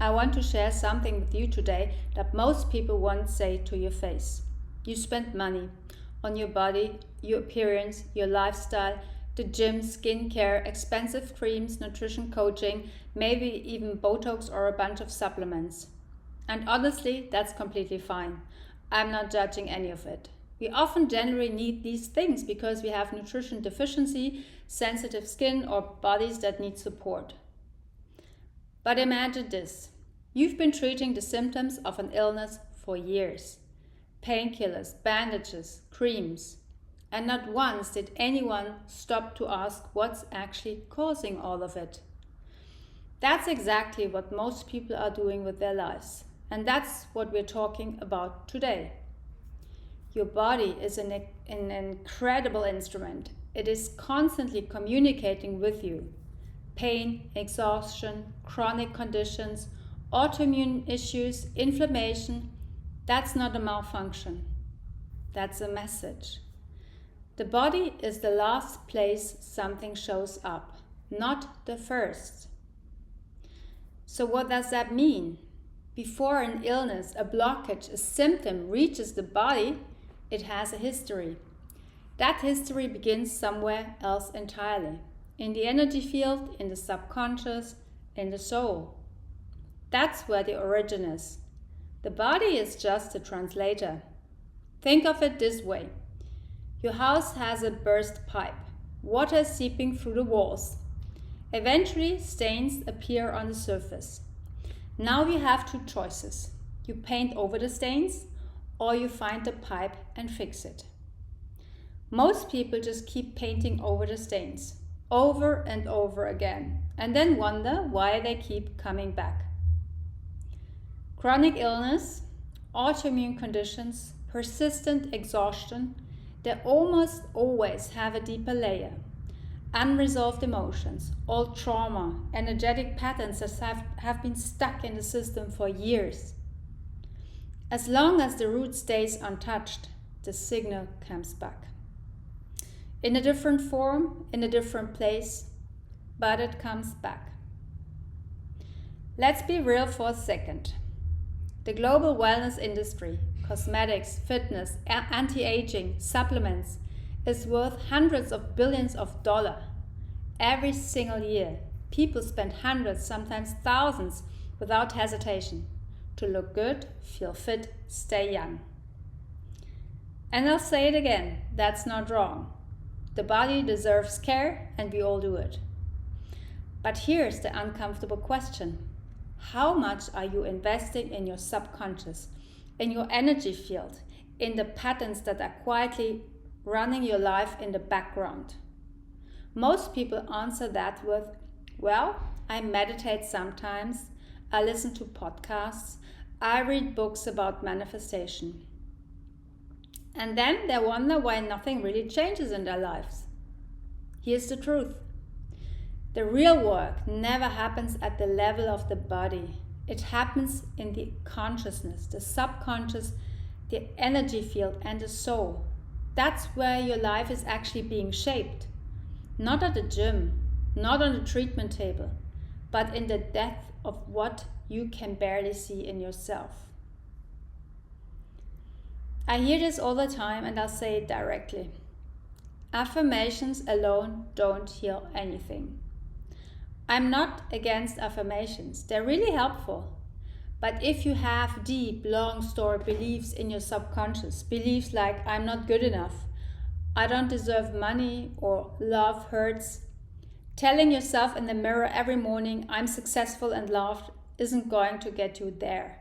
I want to share something with you today that most people won't say to your face. You spend money on your body, your appearance, your lifestyle, the gym, skincare, expensive creams, nutrition coaching, maybe even Botox or a bunch of supplements. And honestly, that's completely fine. I'm not judging any of it. We often generally need these things because we have nutrition deficiency, sensitive skin, or bodies that need support. But imagine this. You've been treating the symptoms of an illness for years. Painkillers, bandages, creams. And not once did anyone stop to ask what's actually causing all of it. That's exactly what most people are doing with their lives. And that's what we're talking about today. Your body is an incredible instrument. It is constantly communicating with you. Pain, exhaustion, chronic conditions, autoimmune issues, inflammation, that's not a malfunction. That's a message. The body is the last place something shows up, not the first. So what does that mean? Before an illness, a blockage, a symptom reaches the body, it has a history. That history begins somewhere else entirely. In the energy field, in the subconscious, in the soul. That's where the origin is. The body is just a translator. Think of it this way. Your house has a burst pipe. Water is seeping through the walls. Eventually, stains appear on the surface. Now you have two choices. You paint over the stains, or you find the pipe and fix it. Most people just keep painting over the stains, over and over again, and then wonder why they keep coming back. Chronic illness, autoimmune conditions, persistent exhaustion, they almost always have a deeper layer. Unresolved emotions, old trauma, energetic patterns that have been stuck in the system for years. As long as the root stays untouched, the signal comes back. In a different form, in a different place, but it comes back. Let's be real for a second. The global wellness industry, cosmetics, fitness, anti-aging, supplements, is worth hundreds of billions of dollars. Every single year, people spend hundreds, sometimes thousands, without hesitation, to look good, feel fit, stay young. And I'll say it again, that's not wrong. The body deserves care, and we all do it. But here's the uncomfortable question. How much are you investing in your subconscious, in your energy field, in the patterns that are quietly running your life in the background? Most people answer that with, well, I meditate sometimes, I listen to podcasts, I read books about manifestation. And then they wonder why nothing really changes in their lives. Here's the truth. The real work never happens at the level of the body. It happens in the consciousness, the subconscious, the energy field, and the soul. That's where your life is actually being shaped. Not at the gym, not on the treatment table, but in the depth of what you can barely see in yourself. I hear this all the time, and I'll say it directly. Affirmations alone don't heal anything. I'm not against affirmations. They're really helpful. But if you have deep, long-stored beliefs in your subconscious, beliefs like I'm not good enough, I don't deserve money, or love hurts, telling yourself in the mirror every morning I'm successful and loved isn't going to get you there.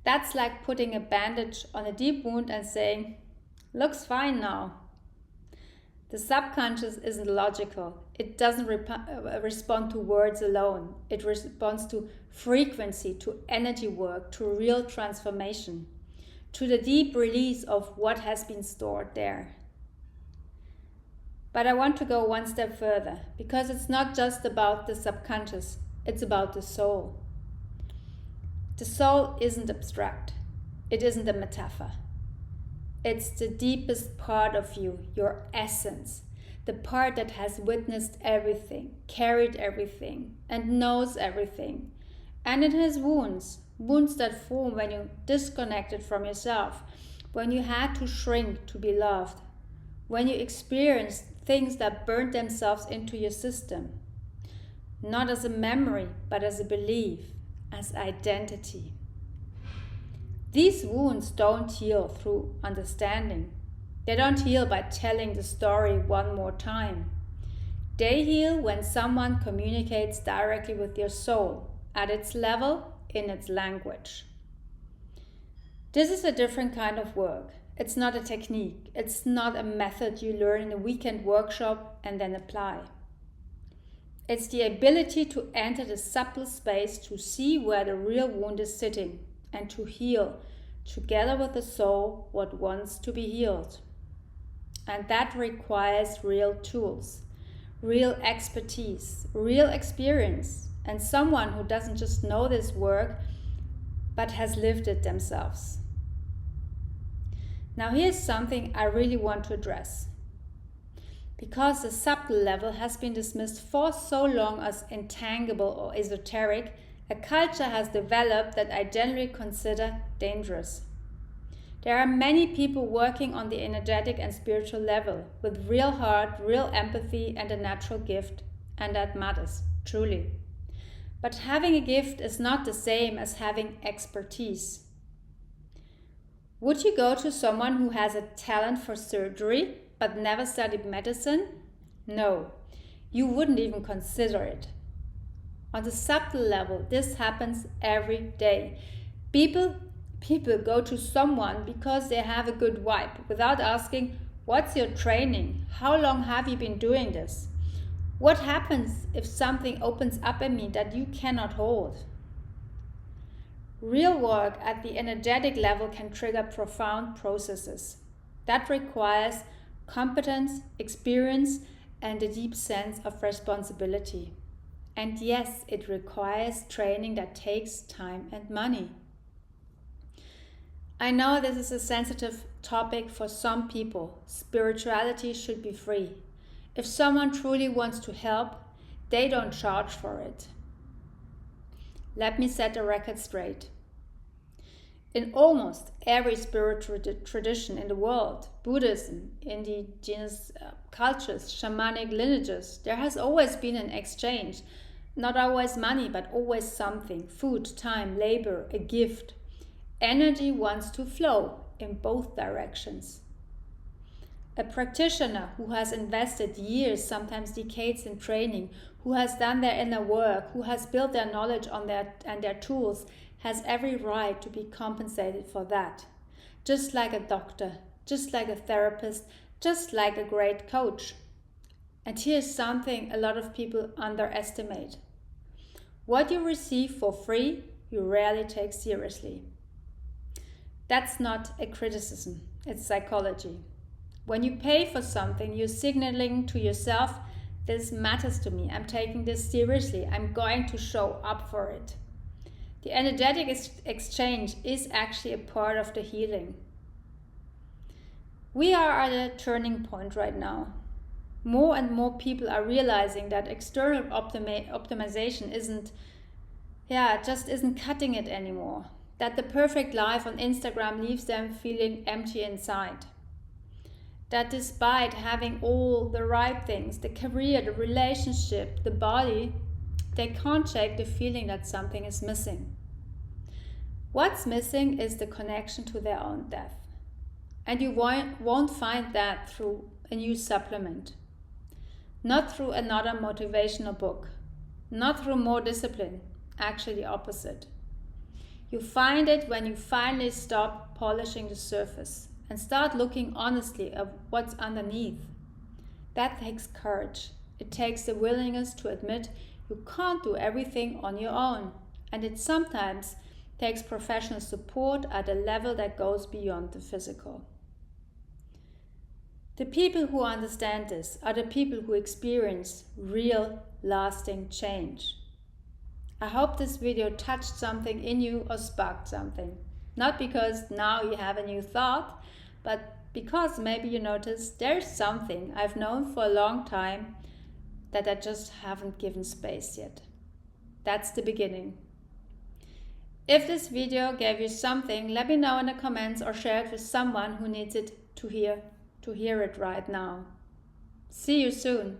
That's like putting a bandage on a deep wound and saying, looks fine now. The subconscious isn't logical. It doesn't respond to words alone. It responds to frequency, to energy work, to real transformation, to the deep release of what has been stored there. But I want to go one step further, because it's not just about the subconscious, it's about the soul. The soul isn't abstract. It isn't a metaphor. It's the deepest part of you, your essence, the part that has witnessed everything, carried everything, and knows everything, And it has wounds, wounds that form when you disconnected from yourself, when you had to shrink to be loved, when you experienced things that burned themselves into your system, not as a memory, but as a belief, as identity. These wounds don't heal through understanding. They don't heal by telling the story one more time. They heal when someone communicates directly with your soul, at its level, in its language. This is a different kind of work. It's not a technique. It's not a method you learn in a weekend workshop and then apply. It's the ability to enter the subtle space to see where the real wound is sitting and to heal, together with the soul, what wants to be healed. And that requires real tools, real expertise, real experience, and someone who doesn't just know this work, but has lived it themselves. Now here's something I really want to address. Because the subtle level has been dismissed for so long as intangible or esoteric, a culture has developed that I generally consider dangerous. There are many people working on the energetic and spiritual level with real heart, real empathy, and a natural gift, and that matters, truly. But having a gift is not the same as having expertise. Would you go to someone who has a talent for surgery but never studied medicine? No, you wouldn't even consider it. On the subtle level, this happens every day. People go to someone because they have a good vibe without asking, what's your training? How long have you been doing this? What happens if something opens up in me that you cannot hold? Real work at the energetic level can trigger profound processes. That requires competence, experience, and a deep sense of responsibility. And yes, it requires training that takes time and money. I know this is a sensitive topic for some people. Spirituality should be free. If someone truly wants to help, they don't charge for it. Let me set the record straight. In almost every spiritual tradition in the world, Buddhism, indigenous cultures, shamanic lineages, there has always been an exchange. Not always money, but always something. Food, time, labor, a gift. Energy wants to flow in both directions. A practitioner who has invested years, sometimes decades in training, who has done their inner work, who has built their knowledge on their tools, has every right to be compensated for that. Just like a doctor, just like a therapist, just like a great coach. And here's something a lot of people underestimate. What you receive for free, you rarely take seriously. That's not a criticism, it's psychology. When you pay for something, you're signaling to yourself, this matters to me, I'm taking this seriously, I'm going to show up for it. The energetic exchange is actually a part of the healing. We are at a turning point right now. More and more people are realizing that external optimization isn't cutting it anymore. That the perfect life on Instagram leaves them feeling empty inside. That despite having all the right things, the career, the relationship, the body, they can't shake the feeling that something is missing. What's missing is the connection to their own depth. And you won't find that through a new supplement. Not through another motivational book. Not through more discipline. Actually the opposite. You find it when you finally stop polishing the surface and start looking honestly at what's underneath. That takes courage. It takes the willingness to admit you can't do everything on your own. And it sometimes takes professional support at a level that goes beyond the physical. The people who understand this are the people who experience real, lasting change. I hope this video touched something in you or sparked something. Not because now you have a new thought, but because maybe you noticed there's something I've known for a long time that I just haven't given space yet. That's the beginning. If this video gave you something, let me know in the comments or share it with someone who needs it to hear it right now. See you soon.